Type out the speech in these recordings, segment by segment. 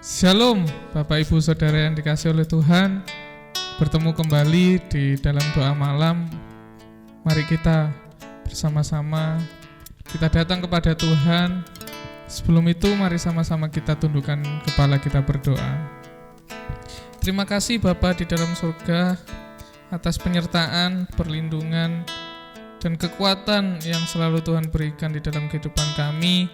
Shalom Bapak Ibu Saudara yang dikasihi oleh Tuhan. Bertemu kembali di dalam doa malam. Mari kita bersama-sama kita datang kepada Tuhan. Sebelum itu mari sama-sama kita tundukkan kepala kita berdoa. Terima kasih Bapa di dalam surga atas penyertaan, perlindungan, dan kekuatan yang selalu Tuhan berikan di dalam kehidupan kami.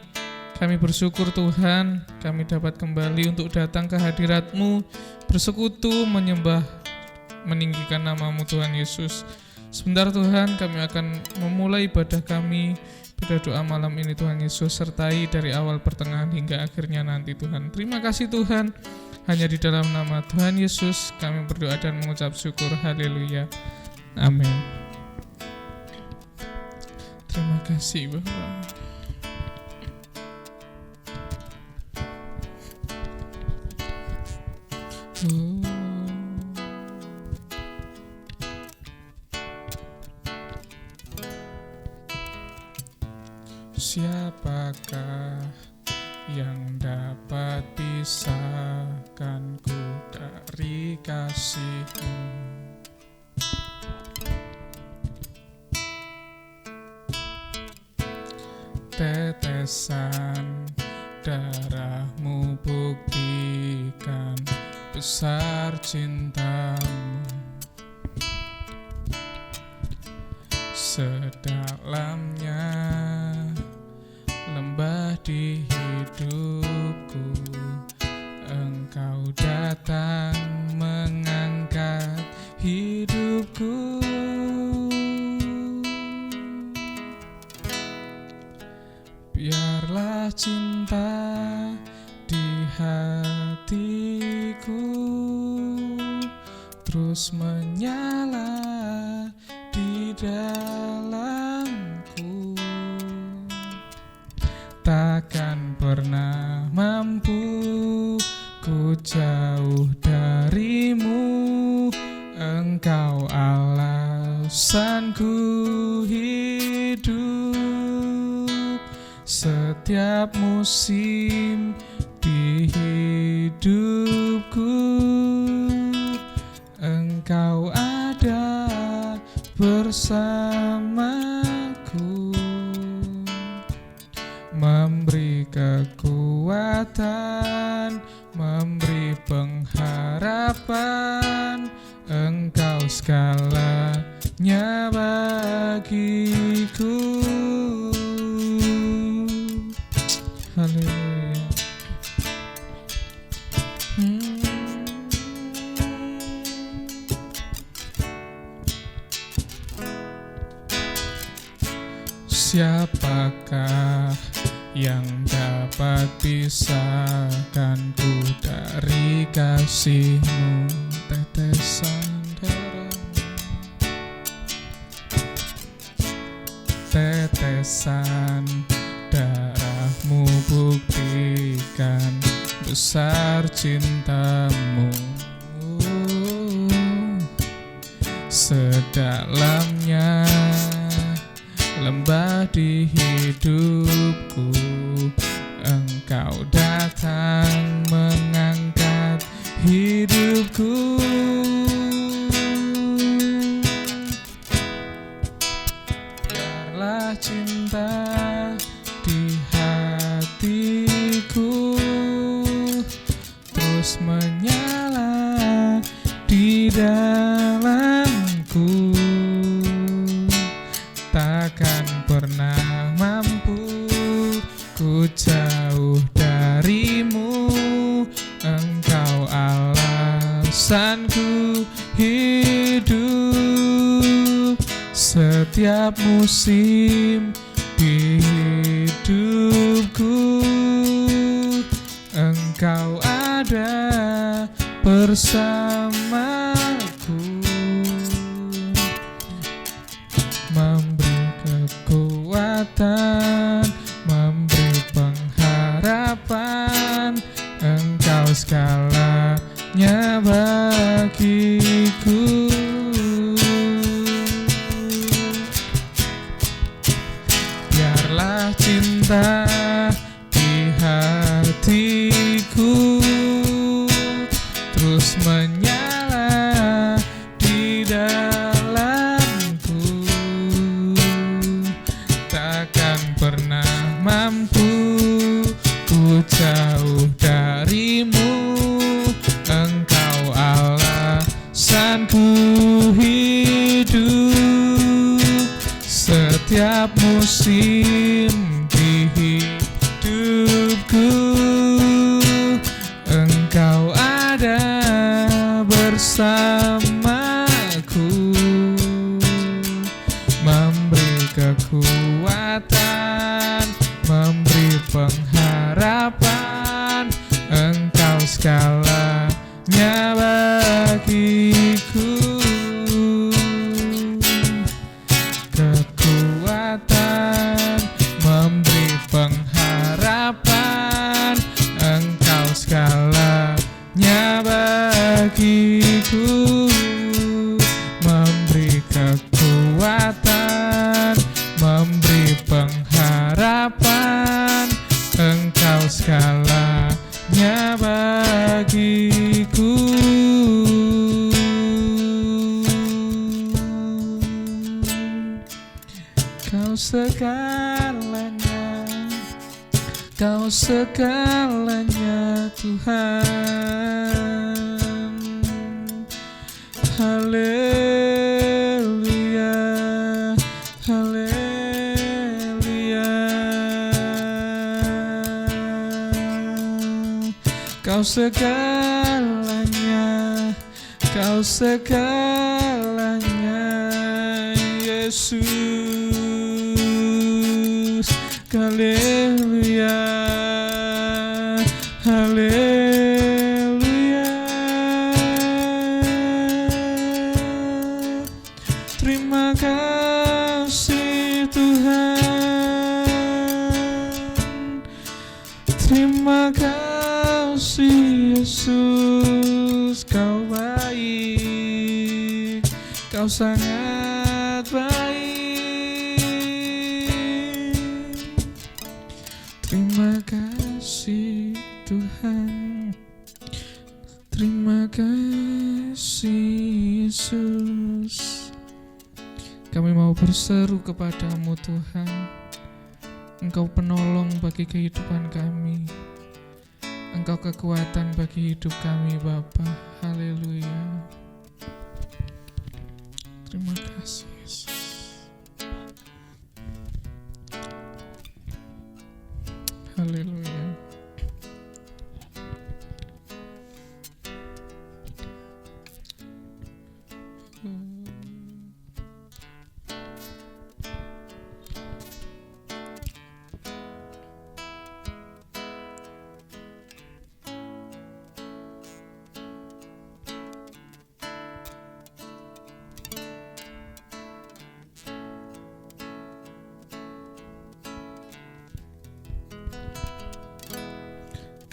Kami bersyukur Tuhan, kami dapat kembali untuk datang ke hadirat-Mu, bersekutu, menyembah, meninggikan nama-Mu Tuhan Yesus. Sebentar Tuhan, kami akan memulai ibadah kami pada doa malam ini Tuhan Yesus, sertai dari awal pertengahan hingga akhirnya nanti Tuhan. Terima kasih Tuhan, hanya di dalam nama Tuhan Yesus kami berdoa dan mengucap syukur. Haleluya. Amin. Terima kasih Bapak. Siapakah yang dapat pisahkanku dari kasih-Mu? Tetesan darah-Mu buktikan besar cinta-Mu. Sedalamnya lembah di hidupku, Engkau datang mengangkat hidupku. Biarlah cinta di hatiku terus menyala di dalamku. Takkan pernah mampu ku jauh dari-Mu, Engkau alasanku hidup. Setiap musim di hidupku, Engkau ada bersamaku, memberi kekuatan, memberi pengharapan. Engkau segalanya bagiku. Haleluya. Siapakah yang dapat pisahkanku dari kasih-Mu? Tetesan darah-Mu, tetesan darah-Mu buktikan besar cinta-Mu. Sedalamnya lembah di hidupku, Engkau datang mengangkat hidupku. Biarlah cinta di hatiku terus menyala di dalamku. Takkan pernah mampu ku jauh dari-Mu, Engkau alasanku hidup. Setiap musim di hidupku, Engkau ada bersamaku, memberi kekuatan, memberi pengharapan. Engkau segalanya bagiku. Biarlah cinta di hatiku terus menyala di dalamku, takkan pernah mampu ku jauh darimu. Engkau alasanku hidup setiap musim di hidupku. Engkau ada bersamaku, memberi kekuatan, memberi pengharapan. Engkau segalanya bagiku, kekuatan, memberi pengharapan. Engkau segalanya bagiku, memberi kekuatan, memberi pengharapan. Engkau segalanya bagiku. Kau segalanya, Kau segalanya Tuhan. Haleluya, haleluya. Kau segalanya, Kau segalanya Yesus. Haleluya, haleluya. Terima kasih Tuhan, terima kasih Yesus. Kau baik, Kau sangat baik. Terima kasih Tuhan, terima kasih Yesus. Kami mau berseru kepadamu Tuhan, Engkau penolong bagi kehidupan kami, Engkau kekuatan bagi hidup kami Bapa. Haleluya. Terima kasih Yesus. Haleluya.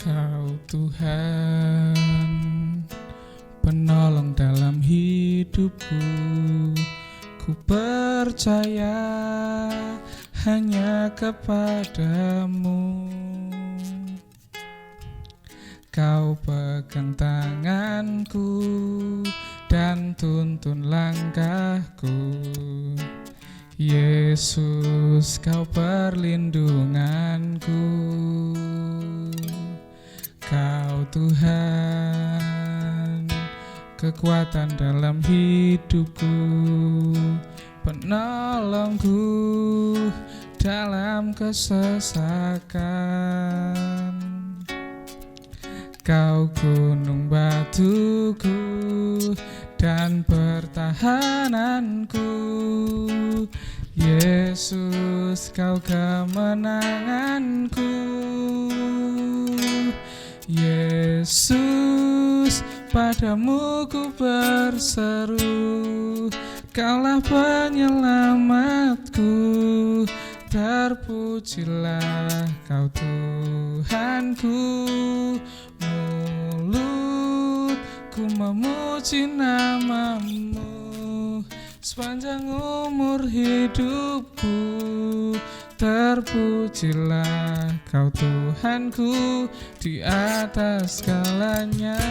Kau Tuhan, penolong dalam hidupku. Ku percaya hanya kepadamu. Kau pegang tanganku dan tuntun langkahku. Yesus, Kau perlindunganku. Kau Tuhan, kekuatan dalam hidupku, penolongku dalam kesesakan. Kau gunung batuku dan pertahananku. Yesus, Kau kemenanganku. Yesus, padamu ku berseru, Kaulah penyelamatku. Terpujilah Kau Tuhanku, mulutku memuji nama-Mu sepanjang umur hidupku. Terpujilah Kau Tuhanku di atas segalanya.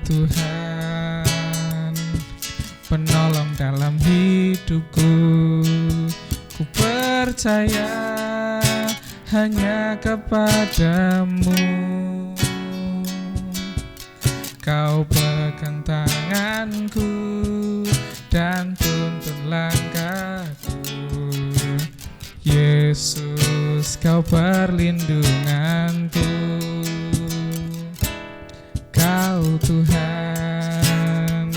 Tuhan, penolong dalam hidupku. Ku percaya hanya kepadamu. Kau pegang tanganku dan tuntun langkahku. Yesus, kau perlindunganku. Kau Tuhan,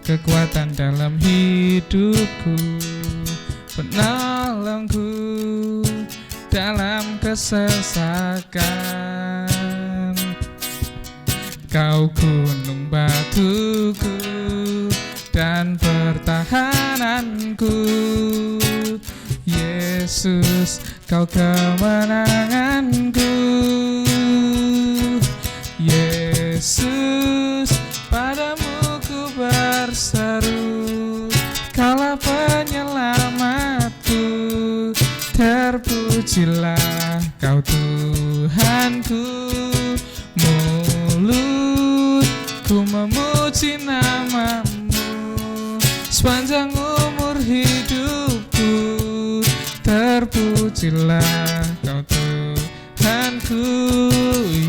kekuatan dalam hidupku, penolongku dalam kesesakan. Kau gunung batuku dan pertahananku. Yesus, kau kemenanganku. Yesus, padamu ku berseru. Kaulah penyelamatku. Terpujilah kau Tuhanku. Mulutku memuji namamu sepanjang umur hidupku. Terpujilah kau Tuhanku.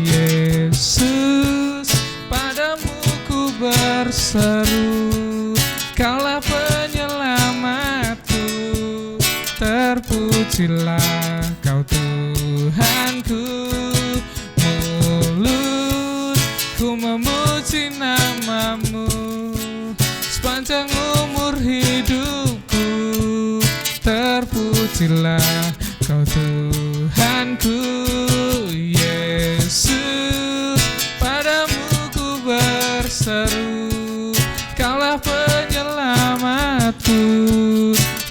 Yesus, padamu ku berseru. Kaulah penyelamatku. Terpujilah kau Tuhanku. Mulutku memuji namamu sepanjang umur hidupku. Terpujilah kau Tuhanku. Yesus, padamu ku berseru. Kaulah penyelamatku.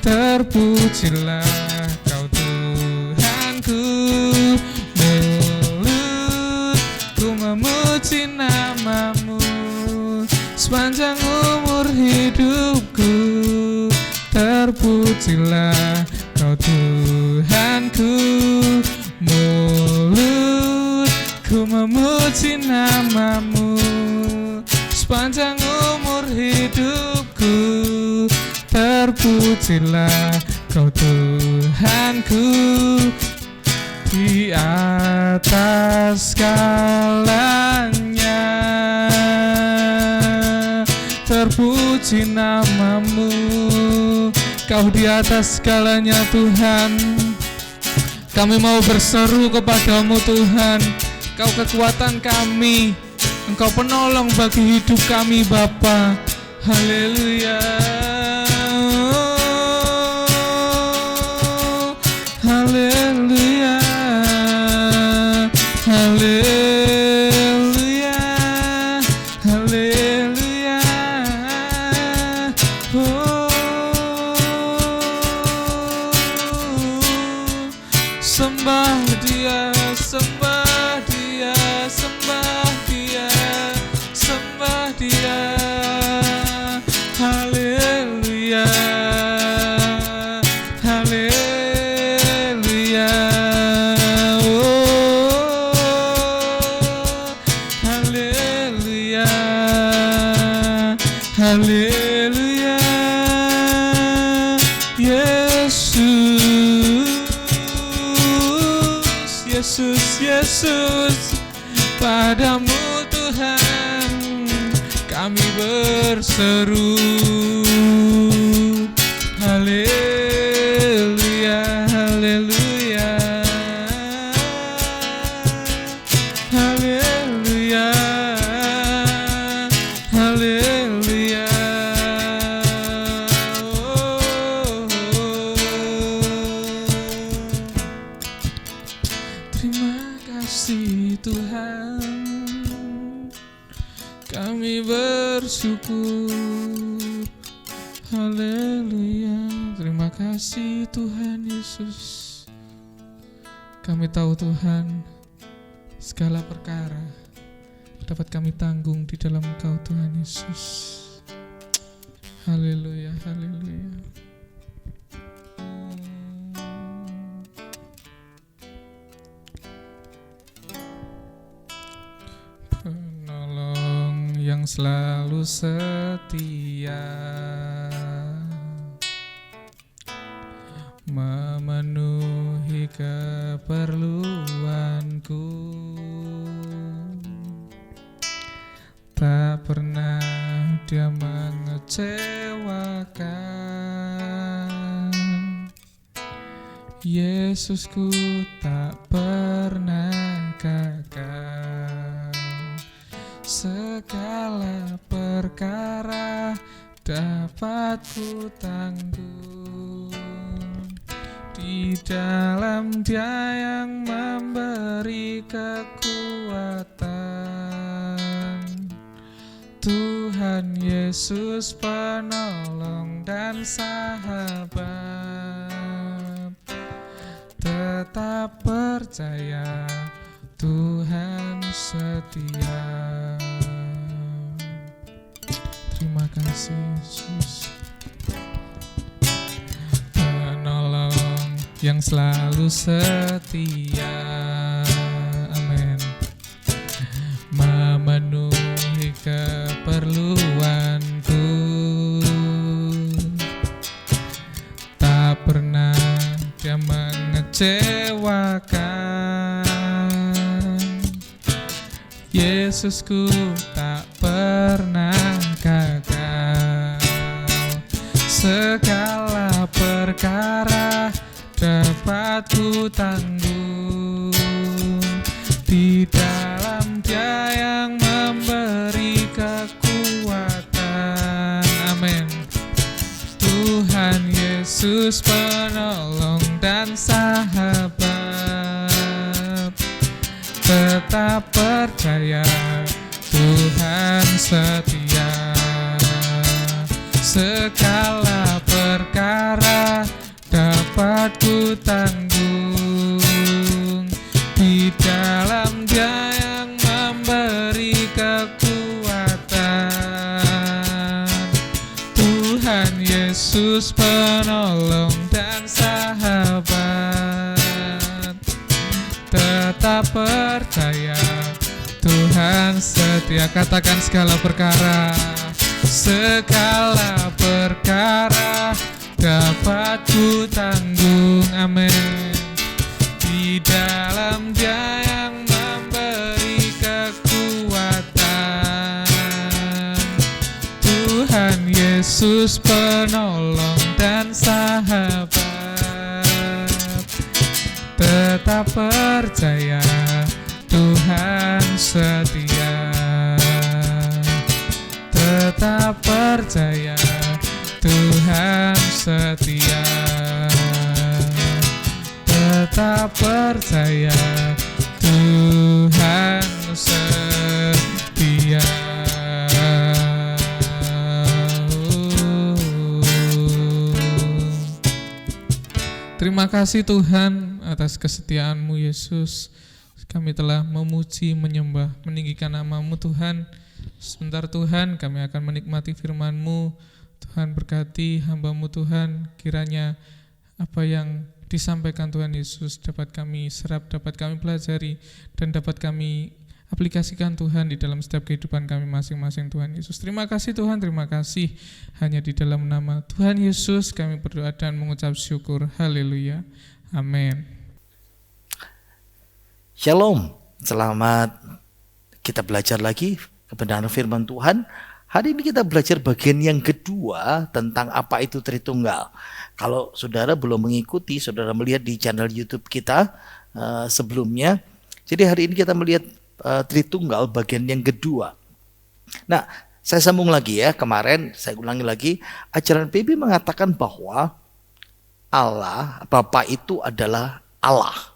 Terpujilah kau Tuhanku. Mulutku memuji namamu sepanjang umur hidupku. Terpujilah kau Tuhanku. Mulutku memuji namamu sepanjang umur hidupku. Terpujilah kau Tuhanku. Di atas segalanya terpuji namamu. Kau di atas segalanya Tuhan. Kami mau berseru kepadamu Tuhan. Kau kekuatan kami, Engkau penolong bagi hidup kami Bapa. Haleluya. Haleluya. Haleluya. Haleluya. Oh, sembah Dia, sembah Dia, sembah Dia, sembah Dia. Haleluya. Haleluya. Oh, haleluya. Haleluya. Yesus, Yesus, Yesus, padamu Tuhan kami berseru. Haleluya, haleluya. Haleluya. Haleluya. Oh, terima kasih Tuhan. Kami bersyukur. Haleluya. Terima kasih Tuhan Yesus. Kami tahu Tuhan, segala perkara dapat kami tanggung di dalam Engkau Tuhan Yesus. Haleluya, haleluya. Penolong yang yang selalu setia, memenuhi keperluanku. Tak pernah Dia mengecewakan. Yesusku tak pernah gagal. Segala perkara dapat ku tanggung di dalam Dia yang memberi kekuatan. Tuhan Yesus penolong dan sahabat, tetap percaya Tuhan setia. Terima kasih Yesus, penolong yang selalu setia. Amin. Memenuhi keperluanku, tak pernah Dia mengecewakan. Yesusku tak pernah gagal. Segala perkara dapat ku tanggung di dalam Dia yang memberi kekuatan. Amin. Tuhan Yesus penolong dan sahabat, tetap percaya Tuhan setia. Segala perkara dapat ku tanggung di dalam Dia yang memberi kekuatan. Tuhan Yesus penolong dan sahabat, tetap percaya Tuhan setia. Katakan segala perkara, segala perkara dapat ku tanggung. Amin. Di dalam Dia yang memberi kekuatan. Tuhan Yesus penolong dan sahabat, tetap percaya Tuhan setia. Tetap percaya Tuhan setia. Tetap percaya Tuhan setia. Terima kasih Tuhan atas kesetiaan-Mu Yesus. Kami telah memuji, menyembah, meninggikan nama-Mu Tuhan. Sebentar Tuhan kami akan menikmati firman-Mu. Tuhan berkati hamba-Mu Tuhan. Kiranya apa yang disampaikan Tuhan Yesus dapat kami serap, dapat kami pelajari, dan dapat kami aplikasikan Tuhan di dalam setiap kehidupan kami masing-masing Tuhan Yesus. Terima kasih Tuhan, terima kasih. Hanya di dalam nama Tuhan Yesus kami berdoa dan mengucap syukur. Haleluya. Amin. Shalom, selamat kita belajar lagi kebenaran firman Tuhan. Hari ini kita belajar bagian yang kedua tentang apa itu Tritunggal. Kalau saudara belum mengikuti, saudara melihat di channel YouTube kita sebelumnya. Jadi hari ini kita melihat Tritunggal bagian yang kedua. Nah, saya sambung lagi ya. Kemarin saya ulangi lagi, ajaran PB mengatakan bahwa Allah, Bapa itu adalah Allah.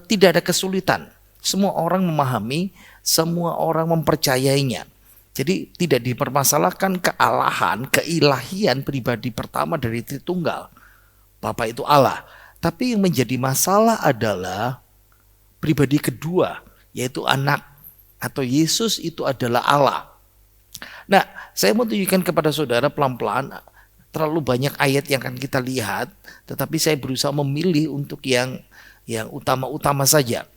Tidak ada kesulitan. Semua orang memahami, semua orang mempercayainya. Jadi tidak dipermasalahkan kealahan, keilahian pribadi pertama dari Tritunggal. Bapa itu Allah. Tapi yang menjadi masalah adalah pribadi kedua, yaitu anak atau Yesus itu adalah Allah. Nah, saya mau tunjukkan kepada saudara pelan-pelan, terlalu banyak ayat yang akan kita lihat, tetapi saya berusaha memilih untuk yang utama-utama saja.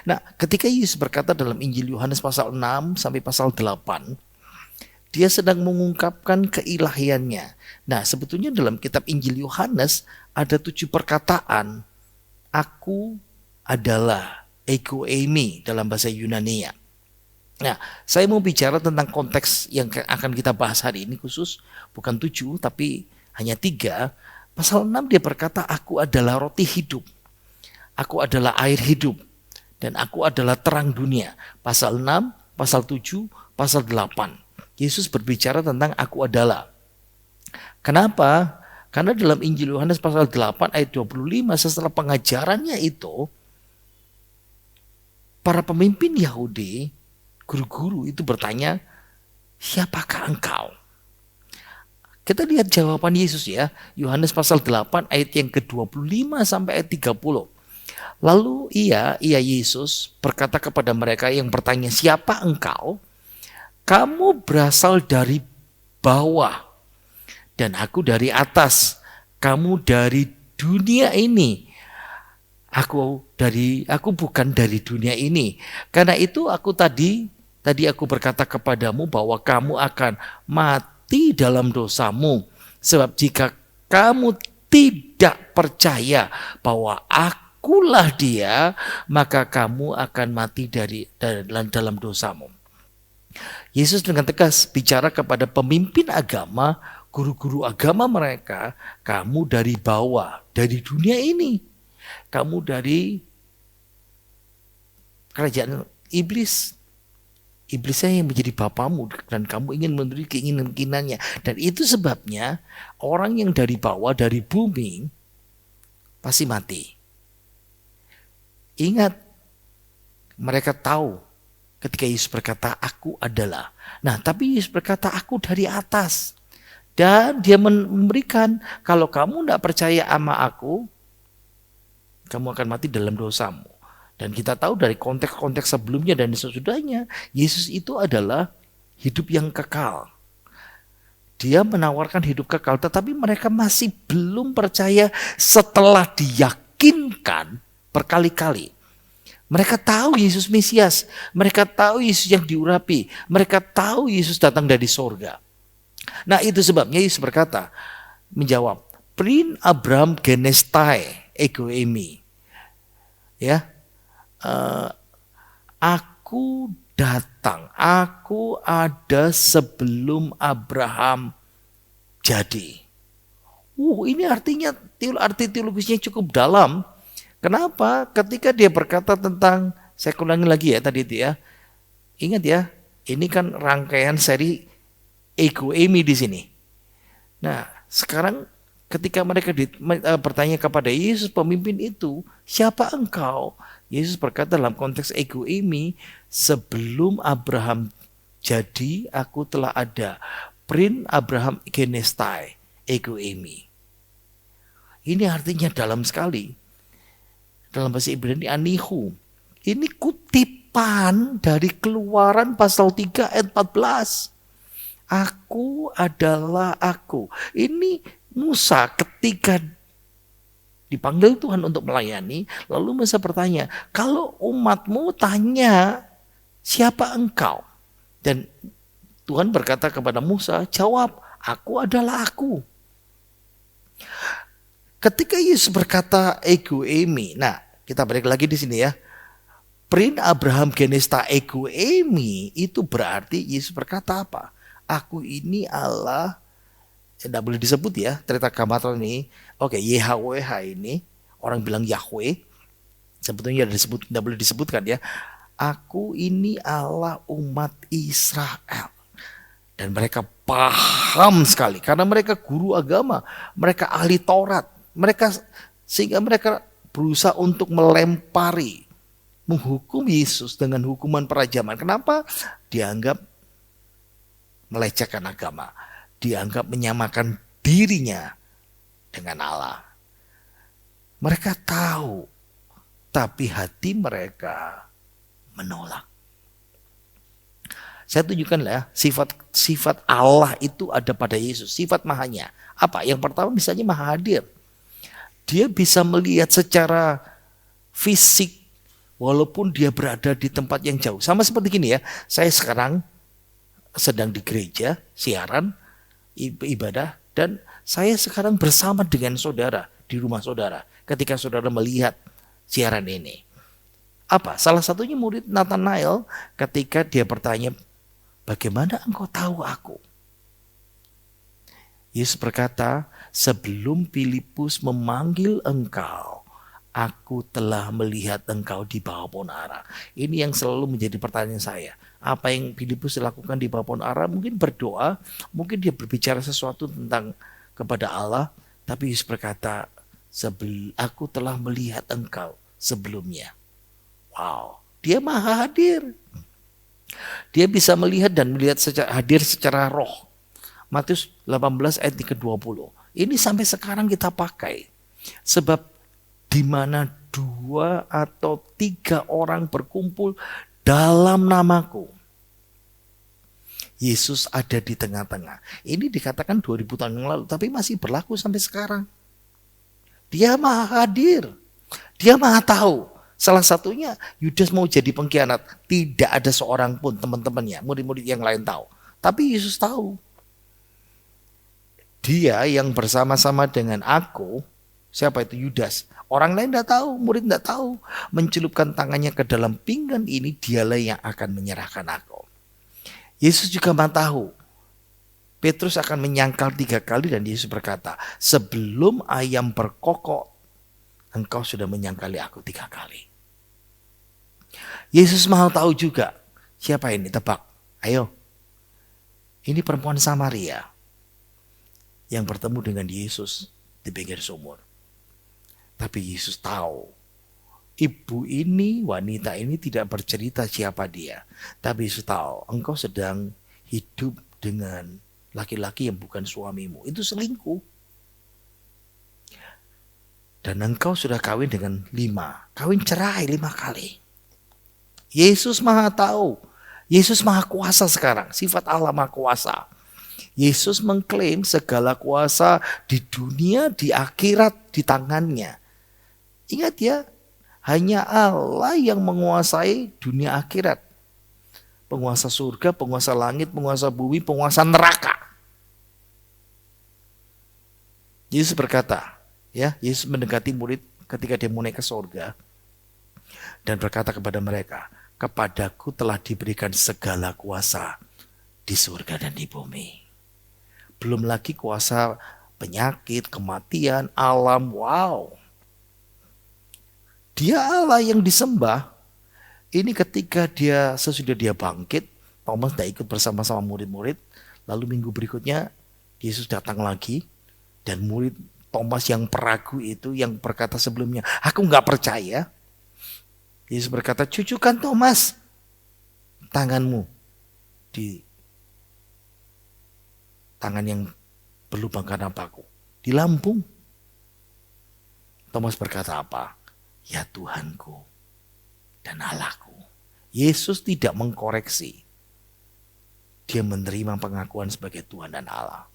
Nah, ketika Yesus berkata dalam Injil Yohanes pasal 6 sampai pasal 8, dia sedang mengungkapkan keilahiannya. Nah, sebetulnya dalam kitab Injil Yohanes ada 7 perkataan. Aku adalah, ego eimi dalam bahasa Yunania. Nah, saya mau bicara tentang konteks yang akan kita bahas hari ini khusus. Bukan 7, tapi hanya 3. Pasal 6 dia berkata, aku adalah roti hidup. Aku adalah air hidup. Dan aku adalah terang dunia. Pasal 6, pasal 7, pasal 8. Yesus berbicara tentang aku adalah. Kenapa? Karena dalam Injil Yohanes pasal 8 ayat 25 setelah pengajarannya itu, para pemimpin Yahudi, guru-guru itu bertanya, siapakah engkau? Kita lihat jawaban Yesus ya, Yohanes pasal 8 ayat yang ke-25 sampai ayat 30. Lalu Yesus berkata kepada mereka yang bertanya, siapa engkau? Kamu berasal dari bawah dan aku dari atas. Kamu dari dunia ini. Aku bukan dari dunia ini. Karena itu tadi aku berkata kepadamu bahwa kamu akan mati dalam dosamu. Sebab jika kamu tidak percaya bahwa akulah dia, maka kamu akan mati dalam dosamu. Yesus dengan tegas bicara kepada pemimpin agama, guru-guru agama mereka, kamu dari bawah, dari dunia ini. Kamu dari kerajaan iblis. Iblisnya yang menjadi bapamu dan kamu ingin menuruti keinginan-keinginannya. Dan itu sebabnya orang yang dari bawah, dari bumi, pasti mati. Ingat, mereka tahu ketika Yesus berkata, aku adalah. Nah, tapi Yesus berkata, aku dari atas. Dan dia memberikan, kalau kamu tidak percaya sama aku, kamu akan mati dalam dosamu. Dan kita tahu dari konteks-konteks sebelumnya dan sesudahnya, Yesus itu adalah hidup yang kekal. Dia menawarkan hidup kekal, tetapi mereka masih belum percaya setelah diyakinkan berkali-kali. Mereka tahu Yesus Mesias, mereka tahu Yesus yang diurapi, mereka tahu Yesus datang dari sorga. Nah, itu sebabnya Yesus berkata, menjawab, Prin Abraham genestai ego eimi. Ya, aku datang, aku ada sebelum Abraham jadi. Ini artinya arti teologisnya cukup dalam. Kenapa? Ketika dia berkata tentang, saya ulangi lagi ya tadi itu ya. Ingat ya, ini kan rangkaian seri ego eimi di sini. Nah, sekarang ketika mereka bertanya kepada Yesus, pemimpin itu, siapa engkau? Yesus berkata dalam konteks ego eimi, sebelum Abraham jadi, aku telah ada. Prin Abraham genestai ego eimi. Ini artinya dalam sekali. Dalam bahasa Ibrani anihu. Ini kutipan dari Keluaran pasal 3 ayat 14. Aku adalah aku. Ini Musa ketika dipanggil Tuhan untuk melayani, lalu Musa bertanya, kalau umatmu tanya, siapa engkau? Dan Tuhan berkata kepada Musa, jawab, aku adalah aku. Ketika Yesus berkata ego eimi, nah kita balik lagi di sini ya. Prin Abraham genesta ego eimi itu berarti Yesus berkata apa? Aku ini Allah, tidak boleh disebut ya, tetragrammaton ini. Oke, YHWH ini, orang bilang Yahweh, sebetulnya tidak boleh disebutkan ya. Aku ini Allah umat Israel. Dan mereka paham sekali, karena mereka guru agama, mereka ahli Taurat. Sehingga mereka berusaha untuk melempari, menghukum Yesus dengan hukuman perajaman. Kenapa? Dianggap melecehkan agama, dianggap menyamakan dirinya dengan Allah. Mereka tahu, tapi hati mereka menolak. Saya tunjukkanlah sifat Allah itu ada pada Yesus, sifat mahanya. Apa? Yang pertama misalnya maha hadir. Dia bisa melihat secara fisik walaupun dia berada di tempat yang jauh. Sama seperti gini ya, saya sekarang sedang di gereja, siaran, ibadah, dan saya sekarang bersama dengan saudara di rumah saudara ketika saudara melihat siaran ini. Apa? Salah satunya murid Nathanael ketika dia bertanya, bagaimana engkau tahu aku? Yesus berkata, sebelum Filipus memanggil engkau, aku telah melihat engkau di bawah pohon ara. Ini yang selalu menjadi pertanyaan saya. Apa yang Filipus lakukan di bawah pohon ara? Mungkin berdoa, mungkin dia berbicara sesuatu tentang kepada Allah. Tapi Yesus berkata, aku telah melihat engkau sebelumnya. Wow, dia maha hadir. Dia bisa melihat dan melihat hadir secara roh. Matius 18 ayat ke-20. Ini sampai sekarang kita pakai. Sebab di mana 2 atau 3 orang berkumpul dalam namaku, Yesus ada di tengah-tengah. Ini dikatakan 2000 tahun yang lalu, tapi masih berlaku sampai sekarang. Dia maha hadir. Dia maha tahu. Salah satunya Yudas mau jadi pengkhianat. Tidak ada seorang pun teman-temannya, murid-murid yang lain tahu. Tapi Yesus tahu. Dia yang bersama-sama dengan aku, siapa itu? Yudas. Orang lain tidak tahu, murid tidak tahu. Mencelupkan tangannya ke dalam pinggan ini, dialah yang akan menyerahkan aku. Yesus juga tahu. Petrus akan menyangkal 3 kali dan Yesus berkata, sebelum ayam berkokok, engkau sudah menyangkali aku 3 kali. Yesus mau tahu juga. Siapa ini? Tebak. Ayo. Ini perempuan Samaria yang bertemu dengan Yesus di pinggir sumur. Tapi Yesus tahu, ibu ini, wanita ini tidak bercerita siapa dia. Tapi Yesus tahu, engkau sedang hidup dengan laki-laki yang bukan suamimu. Itu selingkuh. Dan engkau sudah kawin dengan 5. Kawin cerai 5 kali. Yesus maha tahu. Yesus maha kuasa sekarang. Sifat Allah maha kuasa. Yesus mengklaim segala kuasa di dunia, di akhirat, di tangannya. Ingat ya, hanya Allah yang menguasai dunia akhirat. Penguasa surga, penguasa langit, penguasa bumi, penguasa neraka. Yesus berkata, ya, Yesus mendekati murid ketika dia mau naik ke surga dan berkata kepada mereka, kepadaku telah diberikan segala kuasa di surga dan di bumi. Belum lagi kuasa penyakit, kematian, alam, wow. Dia Allah yang disembah. Ini ketika sesudah dia bangkit, Thomas tidak ikut bersama-sama murid-murid. Lalu minggu berikutnya, Yesus datang lagi. Dan murid Thomas yang peragu itu, yang berkata sebelumnya, aku nggak percaya. Yesus berkata, cucukan Thomas tanganmu di tangan yang berlubangkan napaku, di lambung. Thomas berkata apa? Ya Tuhanku dan Allahku. Yesus tidak mengkoreksi. Dia menerima pengakuan sebagai Tuhan dan Allah.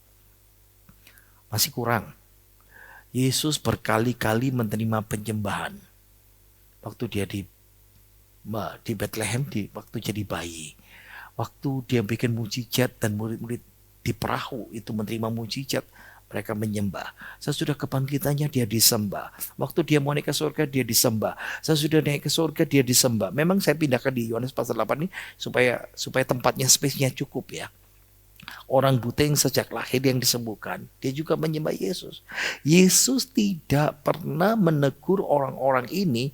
Masih kurang. Yesus berkali-kali menerima penyembahan. Waktu dia di Bethlehem, waktu jadi bayi. Waktu dia bikin mujizat dan murid-murid di perahu itu menerima mujizat, mereka menyembah. Sesudah kebangkitannya dia disembah. Waktu dia mau naik ke surga dia disembah. Sesudah naik ke surga dia disembah. Memang saya pindahkan di Yohanes pasal 8 ini supaya tempatnya, space-nya cukup ya. Orang buta yang sejak lahir yang disembuhkan, dia juga menyembah Yesus. Yesus tidak pernah menegur orang-orang ini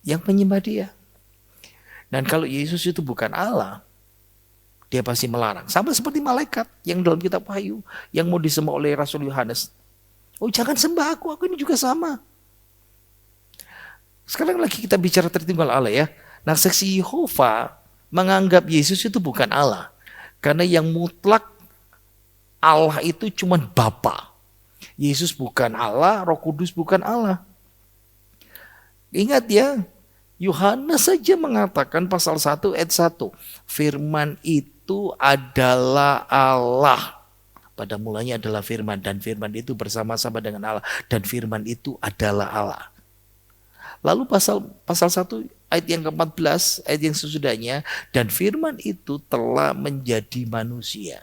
yang menyembah dia. Dan kalau Yesus itu bukan Allah, dia pasti melarang. Sama seperti malaikat yang dalam kitab Wahyu yang mau disembah oleh Rasul Yohanes. Oh jangan sembah aku ini juga sama. Sekarang lagi kita bicara Tritunggal Allah ya. Nah saksi Yehova menganggap Yesus itu bukan Allah. Karena yang mutlak Allah itu cuma Bapa. Yesus bukan Allah, Roh Kudus bukan Allah. Ingat ya, Yohanes saja mengatakan pasal 1 ayat 1. Firman itu adalah Allah. Pada mulanya adalah firman dan firman itu bersama-sama dengan Allah. Dan firman itu adalah Allah. Lalu pasal 1 ayat yang ke-14, ayat yang sesudahnya, dan firman itu telah menjadi manusia.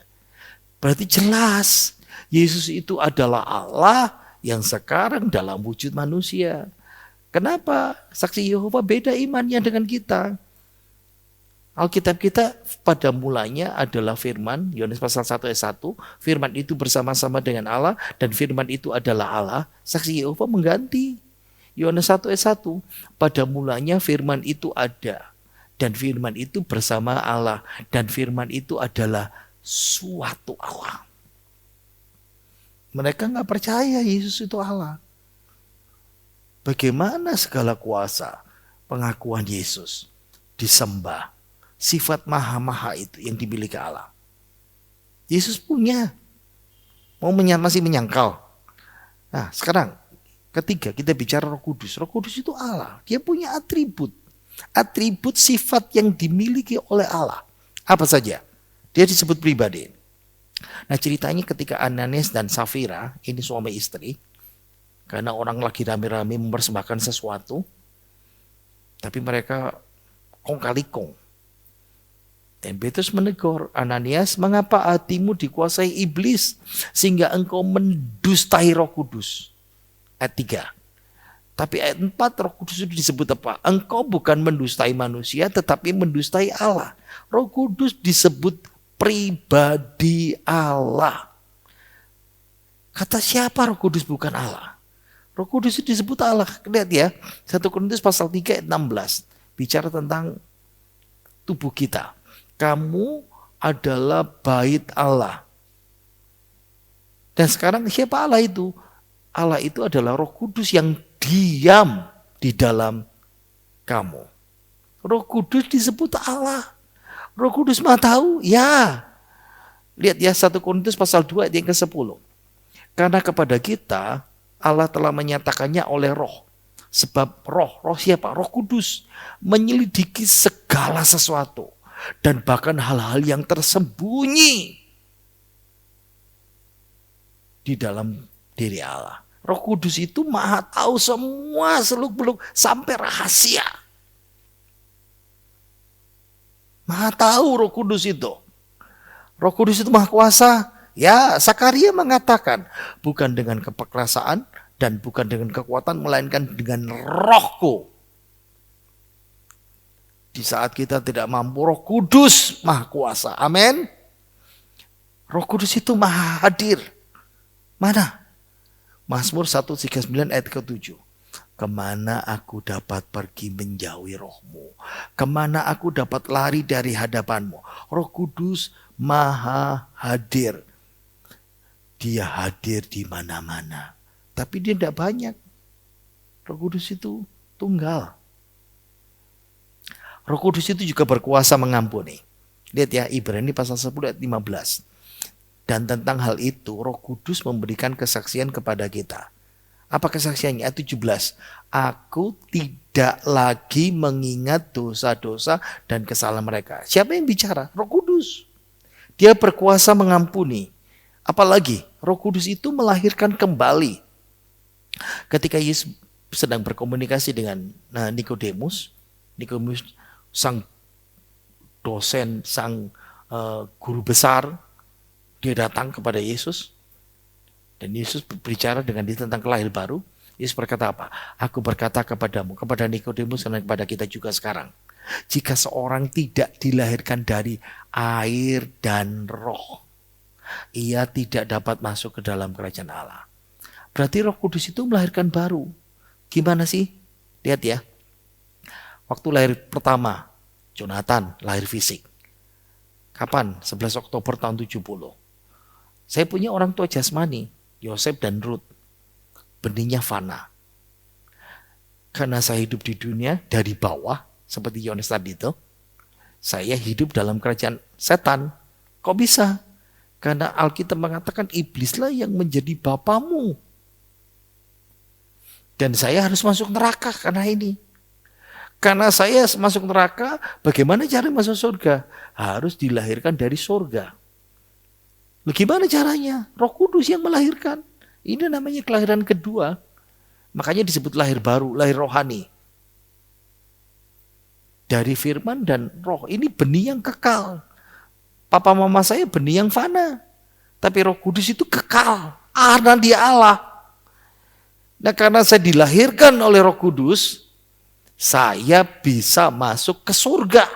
Berarti jelas Yesus itu adalah Allah yang sekarang dalam wujud manusia. Kenapa? Saksi Yehova beda imannya dengan kita. Alkitab kita pada mulanya adalah firman, Yohanes pasal 1 ayat 1, firman itu bersama-sama dengan Allah dan firman itu adalah Allah. Saksi Yehova mengganti. Yohanes 1 ayat 1, pada mulanya firman itu ada dan firman itu bersama Allah dan firman itu adalah suatu Allah. Mereka nggak percaya Yesus itu Allah. Bagaimana segala kuasa pengakuan Yesus disembah? Sifat maha-maha itu yang dimiliki Allah. Yesus punya. Masih menyangkal. Nah sekarang ketiga kita bicara Roh Kudus. Roh Kudus itu Allah. Dia punya atribut. Atribut sifat yang dimiliki oleh Allah. Apa saja? Dia disebut pribadi. Nah ceritanya ketika Ananias dan Safira, ini suami istri. Karena orang lagi rame-rame mempersembahkan sesuatu. Tapi mereka kong kali kong. Dan Petrus menegur, Ananias, mengapa hatimu dikuasai iblis sehingga engkau mendustai Roh Kudus? Ayat 3. Tapi ayat 4 Roh Kudus itu disebut apa? Engkau bukan mendustai manusia tetapi mendustai Allah. Roh Kudus disebut pribadi Allah. Kata siapa Roh Kudus bukan Allah? Roh Kudus itu disebut Allah. Lihat ya, 1 Korintus pasal 3 ayat 16. Bicara tentang tubuh kita. Kamu adalah bait Allah. Dan sekarang siapa Allah itu? Allah itu adalah Roh Kudus yang diam di dalam kamu. Roh Kudus disebut Allah. Roh Kudus mah tahu? Ya. Lihat ya 1 Korintus pasal 2 ayat yang ke-10. Karena kepada kita Allah telah menyatakannya oleh Roh. Sebab roh siapa? Roh Kudus menyelidiki segala sesuatu. Dan bahkan hal-hal yang tersembunyi di dalam diri Allah. Roh Kudus itu maha tahu semua seluk-beluk sampai rahasia. Maha tahu Roh Kudus itu. Roh Kudus itu maha kuasa. Ya, Zakaria mengatakan bukan dengan keperkasaan dan bukan dengan kekuatan melainkan dengan rohku. Di saat kita tidak mampu, Roh Kudus maha kuasa. Amin. Roh Kudus itu maha hadir. Mana? Mazmur 139 ayat ke-7. Kemana aku dapat pergi menjauhi rohmu? Kemana aku dapat lari dari hadapanmu? Roh Kudus maha hadir. Dia hadir di mana-mana. Tapi dia tidak banyak. Roh Kudus itu tunggal. Roh Kudus itu juga berkuasa mengampuni. Lihat ya, Ibrani pasal 10 ayat 15. Dan tentang hal itu, Roh Kudus memberikan kesaksian kepada kita. Apa kesaksiannya? Ayat 17. Aku tidak lagi mengingat dosa-dosa dan kesalahan mereka. Siapa yang bicara? Roh Kudus. Dia berkuasa mengampuni. Apalagi, Roh Kudus itu melahirkan kembali. Ketika Yesus sedang berkomunikasi dengan Nikodemus sang dosen, sang guru besar, dia datang kepada Yesus dan Yesus berbicara dengan dia tentang kelahir baru. Yesus berkata apa? Aku berkata kepadamu, kepada Nikodemus dan kepada kita juga sekarang, jika seorang tidak dilahirkan dari air dan roh, ia tidak dapat masuk ke dalam kerajaan Allah. Berarti Roh Kudus itu melahirkan baru. Gimana sih? Lihat ya. Waktu lahir pertama, Jonathan lahir fisik. Kapan? 11 Oktober tahun 70. Saya punya orang tua jasmani, Yosef dan Ruth. Benihnya fana. Karena saya hidup di dunia dari bawah, seperti Yohanes tadi itu, saya hidup dalam kerajaan setan. Kok bisa? Karena Alkitab mengatakan iblislah yang menjadi bapamu. Dan saya harus masuk neraka karena ini. Karena saya masuk neraka, bagaimana cara masuk surga? Harus dilahirkan dari surga. Bagaimana caranya? Roh Kudus yang melahirkan. Ini namanya kelahiran kedua. Makanya disebut lahir baru, lahir rohani. dari firman dan roh. Ini benih yang kekal. Papa mama saya benih yang fana. Tapi Roh Kudus itu kekal. Karena dia Allah. Nah, karena saya dilahirkan oleh Roh Kudus, saya bisa masuk ke surga.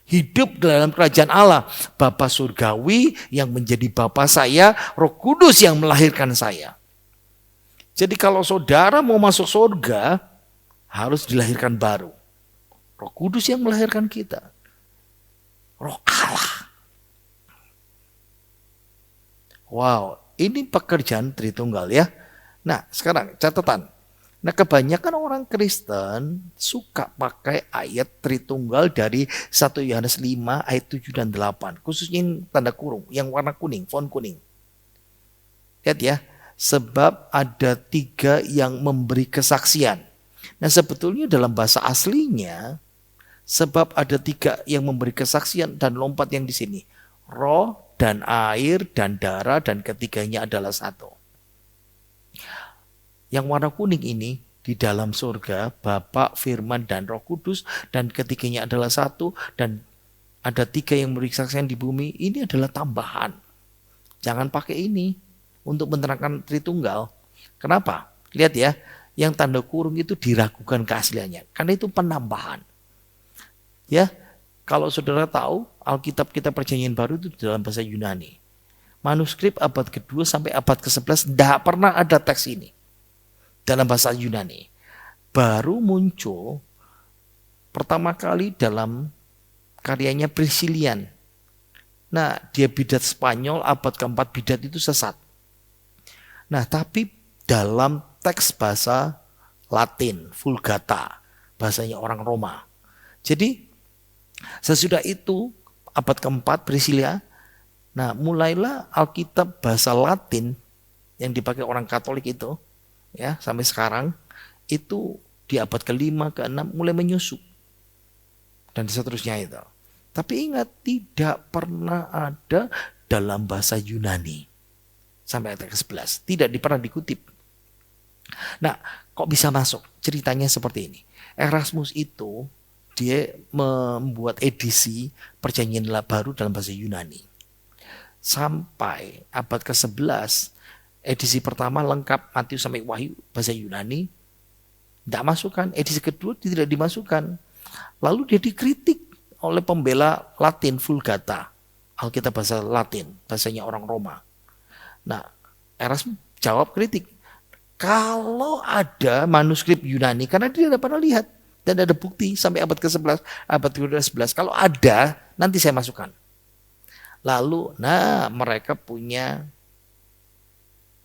Hidup dalam kerajaan Allah. Bapa surgawi yang menjadi Bapa saya, Roh Kudus yang melahirkan saya. Jadi kalau saudara mau masuk surga, harus dilahirkan baru. Roh Kudus yang melahirkan kita. Roh Allah. Wow, ini pekerjaan Tritunggal ya. Nah, sekarang catatan. Nah, kebanyakan orang Kristen suka pakai ayat Tritunggal dari 1 Yohanes 5 ayat 7 dan 8. Khususnya yang tanda kurung, yang warna kuning, font kuning. Lihat ya, sebab ada 3 yang memberi kesaksian. Nah, sebetulnya dalam bahasa aslinya, sebab ada 3 yang memberi kesaksian dan lompat yang di sini. Roh dan air dan darah dan ketiganya adalah satu. Yang warna kuning ini di dalam surga Bapa, Firman dan Roh Kudus dan ketiganya adalah satu dan ada 3 yang memberi kesaksian di bumi. Ini adalah tambahan. Jangan pakai ini untuk menerangkan Tritunggal. Kenapa? Lihat ya, yang tanda kurung itu diragukan keasliannya karena itu penambahan. Ya, kalau saudara tahu Alkitab kita Perjanjian Baru itu dalam bahasa Yunani. Manuskrip abad ke-2 sampai abad ke-11 tidak pernah ada teks ini dalam bahasa Yunani. Baru muncul pertama kali dalam karyanya Priscillian. Nah, dia bidat Spanyol abad ke-4, bidat itu sesat. Nah, tapi dalam teks bahasa Latin, Vulgata, bahasanya orang Roma. Jadi sesudah itu abad ke-4 Priscilia, nah mulailah Alkitab bahasa Latin yang dipakai orang Katolik itu, ya sampai sekarang itu di abad ke-5, ke-6 mulai menyusup dan seterusnya itu. Tapi ingat, tidak pernah ada dalam bahasa Yunani sampai ayat ke-11, tidak pernah dikutip. Nah, kok bisa masuk? Ceritanya seperti ini. Erasmus itu dia membuat edisi Perjanjian Baru dalam bahasa Yunani. Sampai abad ke-11, edisi pertama lengkap Matius sampai Wahyu bahasa Yunani, tidak masukkan. Edisi kedua tidak dimasukkan. Lalu dia dikritik oleh pembela Latin Vulgata, Alkitab bahasa Latin, bahasanya orang Roma. Nah, Erasmus jawab kritik. Kalau ada manuskrip Yunani, karena dia tidak pernah lihat, dan ada bukti sampai abad ke-11, abad ke-11. Kalau ada, nanti saya masukkan. Lalu, mereka punya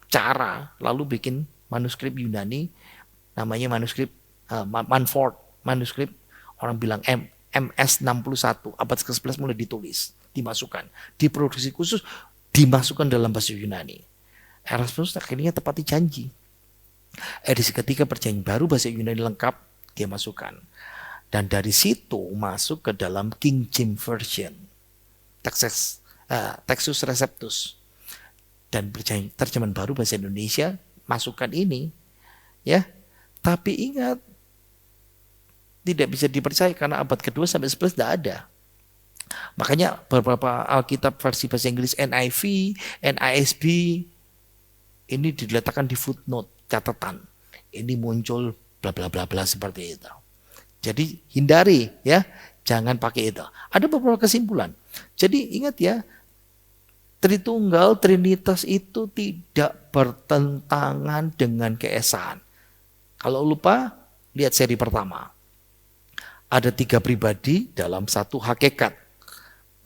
cara, lalu bikin manuskrip Yunani, namanya manuskrip Manford, manuskrip orang bilang MS61, abad ke-11 mulai ditulis, dimasukkan, diproduksi khusus, dimasukkan dalam bahasa Yunani. Erasmus akhirnya tepati janji. Edisi ketiga Perjanjian Baru bahasa Yunani lengkap, dia masukkan. Dan dari situ masuk ke dalam King James Version, Textus Receptus, dan terjemahan baru bahasa Indonesia masukkan ini, ya. Tapi ingat, tidak bisa dipercaya karena abad ke-2 sampai 11 tidak ada. Makanya beberapa Alkitab versi bahasa Inggris NIV, NASB ini diletakkan di footnote, catatan. Ini muncul bla bla bla bla seperti itu. Jadi hindari ya, jangan pakai itu. Ada beberapa kesimpulan. Jadi ingat ya, Tritunggal, Trinitas itu tidak bertentangan dengan keesaan. Kalau lupa, lihat seri pertama. Ada 3 pribadi dalam satu hakikat.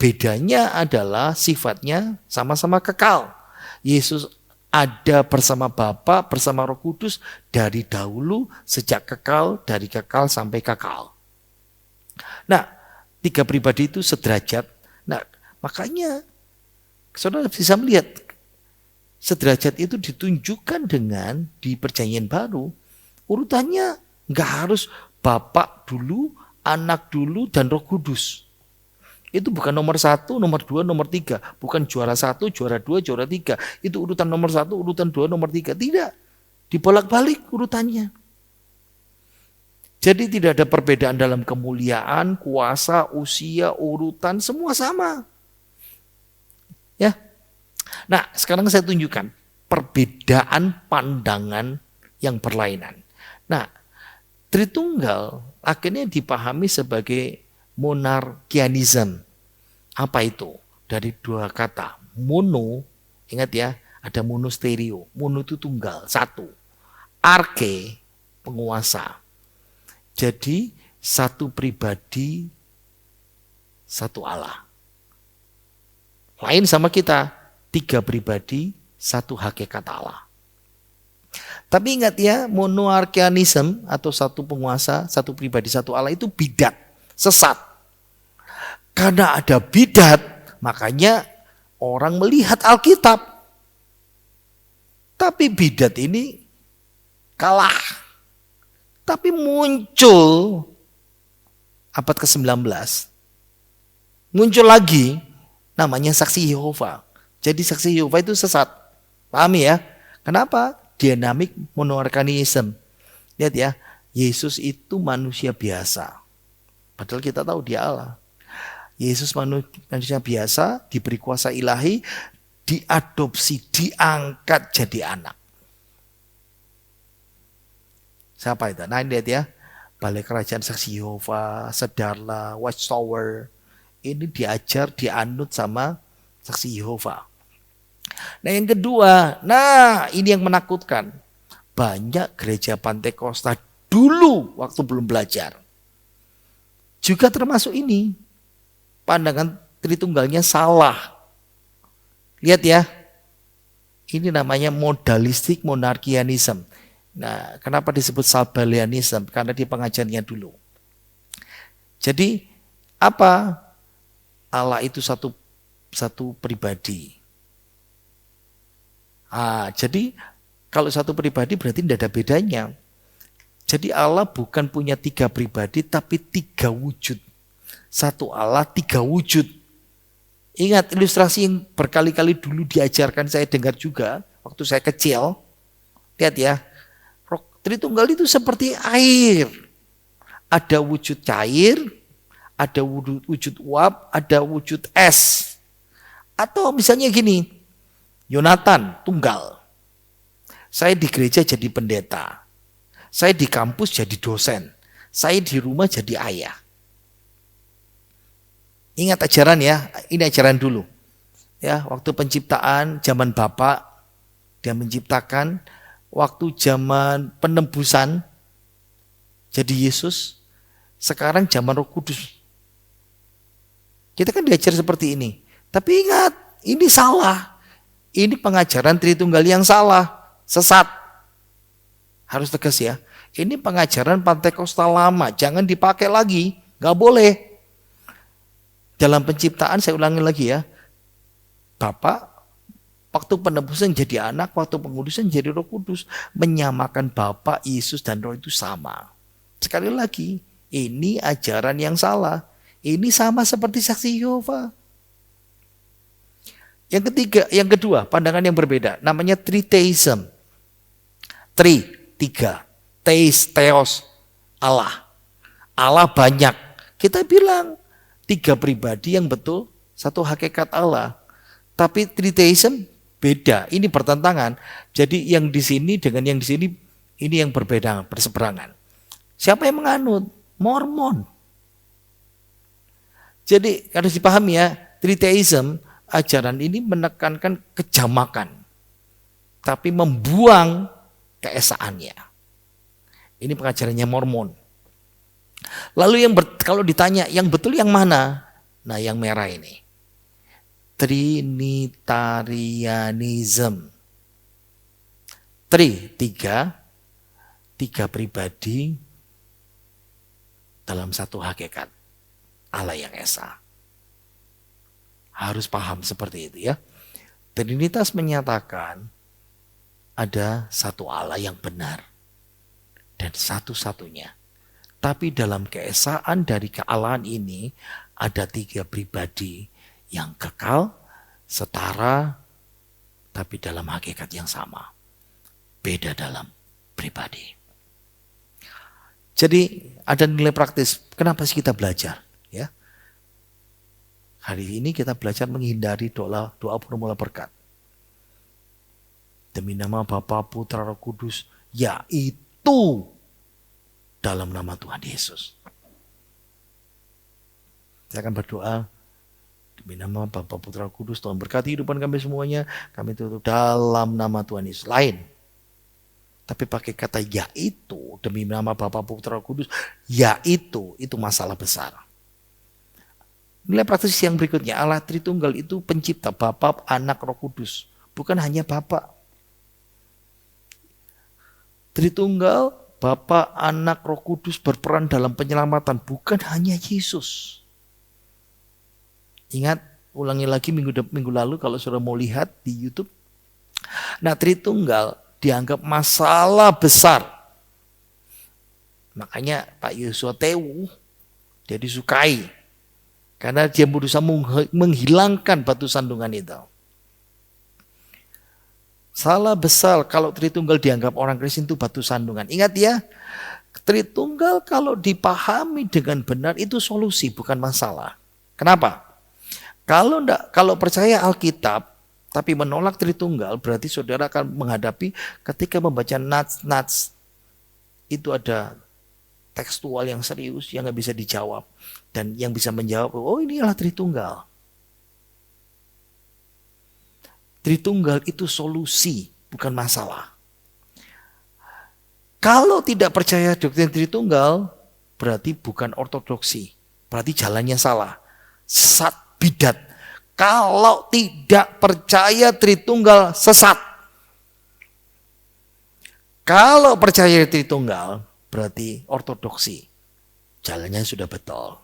Bedanya adalah sifatnya sama-sama kekal. Yesus ada bersama Bapa, bersama Roh Kudus dari dahulu, sejak kekal, dari kekal sampai kekal. Nah, 3 pribadi itu sederajat. Nah, makanya saudara bisa melihat sederajat itu ditunjukkan dengan di Perjanjian Baru. Urutannya nggak harus Bapa dulu, Anak dulu, dan Roh Kudus. Itu bukan nomor 1, nomor 2, nomor 3. Bukan juara 1, juara 2, juara 3. Itu urutan nomor 1, urutan 2, nomor 3. Tidak. Dibolak-balik urutannya. Jadi tidak ada perbedaan dalam kemuliaan, kuasa, usia, urutan, semua sama. Ya. Nah, sekarang saya tunjukkan perbedaan pandangan yang berlainan. Nah, Tritunggal akhirnya dipahami sebagai monarkianisme. Apa itu? Dari dua kata. Mono, ingat ya, ada mono stereo. Mono itu tunggal, satu. Arke, penguasa. Jadi satu pribadi, satu Allah. Lain sama kita, tiga pribadi, satu hakikat Allah. Tapi ingat ya, monarkianisme atau satu penguasa, satu pribadi, satu Allah itu bidat, sesat. Karena ada bidat, makanya orang melihat Alkitab. Tapi bidat ini kalah. Tapi muncul abad ke-19. Muncul lagi namanya saksi Yehova. Jadi saksi Yehova itu sesat. Pahami ya? Kenapa? Dinamik monarkianisme. Lihat ya, Yesus itu manusia biasa. Padahal kita tahu dia Allah. Yesus manusia biasa, diberi kuasa ilahi, diadopsi, diangkat jadi anak. Siapa itu? Nah, lihat ya. Balai Kerajaan Saksi Yehova, Sedarla, Watchtower. Ini diajar, dianut sama Saksi Yehova. Nah, yang kedua, ini yang menakutkan. Banyak gereja Pantekosta dulu waktu belum belajar. Juga termasuk ini. Pandangan Tritunggalnya salah. Lihat ya. Ini namanya modalistik monarkianisme. Nah, kenapa disebut Sabellianisme? Karena di pengajarnya dulu. Jadi, apa? Allah itu satu pribadi. Jadi, kalau satu pribadi berarti tidak ada bedanya. Jadi Allah bukan punya tiga pribadi, tapi tiga wujud. Satu Allah, tiga wujud. Ingat ilustrasi yang berkali-kali dulu diajarkan, saya dengar juga waktu saya kecil. Lihat ya. Tritunggal itu seperti air. Ada wujud cair, ada wujud uap, ada wujud es. Atau misalnya gini, Yonatan tunggal. Saya di gereja jadi pendeta. Saya di kampus jadi dosen. Saya di rumah jadi ayah. Ingat ajaran ya, ini ajaran dulu. Ya, waktu penciptaan zaman Bapak, dia menciptakan. Waktu zaman penebusan jadi Yesus, sekarang zaman Roh Kudus. Kita kan diajar seperti ini. Tapi ingat, ini salah. Ini pengajaran Tritunggal yang salah, sesat. Harus tegas ya. Ini pengajaran Pantekosta lama, jangan dipakai lagi, nggak boleh. Dalam penciptaan saya ulangi lagi ya. Bapak waktu penebusan jadi anak, waktu pengudusan jadi Roh Kudus. Menyamakan Bapa, Yesus, dan Roh itu sama. Sekali lagi, ini ajaran yang salah. Ini sama seperti saksi Yehova. Yang kedua, pandangan yang berbeda. Namanya Tritheism. Tiga. Theos, Allah. Allah banyak. Kita bilang, tiga pribadi yang betul, satu hakikat Allah. Tapi Tritheism beda, ini bertentangan. Jadi yang di sini dengan yang di sini, ini yang berbeda, berseberangan. Siapa yang menganut? Mormon. Jadi harus dipahami ya, Tritheism, ajaran ini menekankan kejamakan. Tapi membuang keesaannya. Ini pengajarannya Mormon. Lalu kalau ditanya, yang betul yang mana? Nah, yang merah ini. Trinitarianism. Tiga pribadi dalam satu hakikat. Allah yang esa. Harus paham seperti itu ya. Trinitas menyatakan ada satu Allah yang benar dan satu-satunya. Tapi dalam keesaan dari kealahan ini ada tiga pribadi yang kekal, setara, tapi dalam hakikat yang sama. Beda dalam pribadi. Jadi ada nilai praktis. Kenapa sih kita belajar? Ya, hari ini kita belajar menghindari doa formula berkat. Demi nama Bapa, Putra, Roh Kudus, yaitu dalam nama Tuhan Yesus. Saya akan berdoa demi nama Bapa, Putra, Roh Kudus, Tuhan berkati kehidupan kami semuanya. Kami tutup dalam nama Tuhan Yesus. Lain. Tapi pakai kata yaitu, demi nama Bapa, Putra, Roh Kudus, yaitu, itu masalah besar. Nilai praktis yang berikutnya, Allah Tritunggal itu pencipta, Bapa, Anak, Roh Kudus. Bukan hanya Bapa. Tritunggal, Bapa, Anak, Roh Kudus berperan dalam penyelamatan, bukan hanya Yesus. Ingat, ulangi lagi minggu lalu kalau saudara mau lihat di YouTube. Nah, Tritunggal dianggap masalah besar. Makanya Pak Yosua Tewu dia disukai. Karena dia berusaha menghilangkan batu sandungan itu. Salah besar kalau Tritunggal dianggap orang Kristen itu batu sandungan. Ingat ya, Tritunggal kalau dipahami dengan benar itu solusi bukan masalah. Kenapa? Kalau percaya Alkitab tapi menolak Tritunggal, berarti saudara akan menghadapi ketika membaca nats itu ada tekstual yang serius yang nggak bisa dijawab. Dan yang bisa menjawab, oh ini adalah Tritunggal. Tritunggal itu solusi, bukan masalah. Kalau tidak percaya doktrin Tritunggal, berarti bukan ortodoksi. Berarti jalannya salah. Sesat, bidat. Kalau tidak percaya Tritunggal, sesat. Kalau percaya Tritunggal, berarti ortodoksi. Jalannya sudah betul.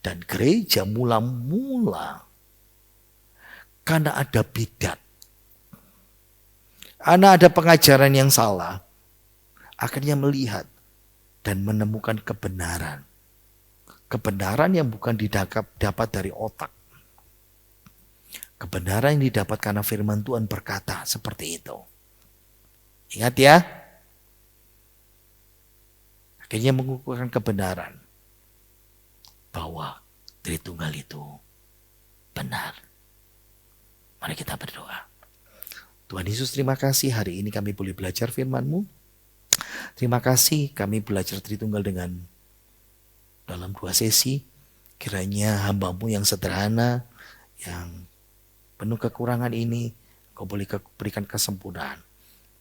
Dan gereja mula-mula karena ada bidat. Karena ada pengajaran yang salah. Akhirnya melihat dan menemukan kebenaran. Kebenaran yang bukan dapat dari otak. Kebenaran yang didapat karena firman Tuhan berkata seperti itu. Ingat ya. Akhirnya mengukuhkan kebenaran. Bahwa Tritunggal itu benar. Mari kita berdoa. Tuhan Yesus, terima kasih hari ini kami boleh belajar firman-Mu. Terima kasih kami belajar Tritunggal dalam 2 sesi. Kiranya hamba-Mu yang sederhana, yang penuh kekurangan ini, Kau boleh berikan kesempurnaan.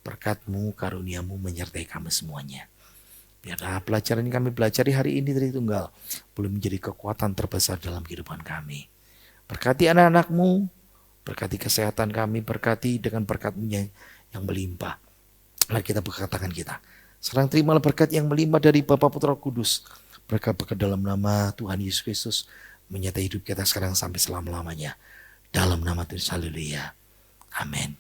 Berkat-Mu, karunia-Mu menyertai kami semuanya. Biarlah pelajaran yang kami pelajari hari ini Tritunggal boleh menjadi kekuatan terbesar dalam kehidupan kami. Berkati anak-anak-Mu, berkati kesehatan kami, berkati dengan berkat-Mu yang melimpah. Mari kita buka tangan kita. Sekarang terimalah berkat yang melimpah dari Bapa, Putra, Roh Kudus. Berkat-berkat dalam nama Tuhan Yesus Kristus menyertai hidup kita sekarang sampai selama-lamanya. Dalam nama Tuhan, haleluya. Amin.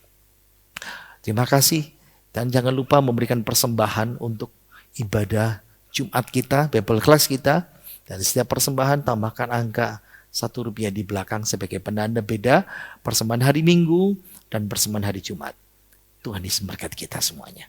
Terima kasih. Dan jangan lupa memberikan persembahan untuk ibadah Jumat kita, Bible Class kita. Dan setiap persembahan tambahkan angka Rp1 di belakang sebagai penanda beda persembahan hari Minggu dan persembahan hari Jumat. Tuhan Yesus memberkati kita semuanya.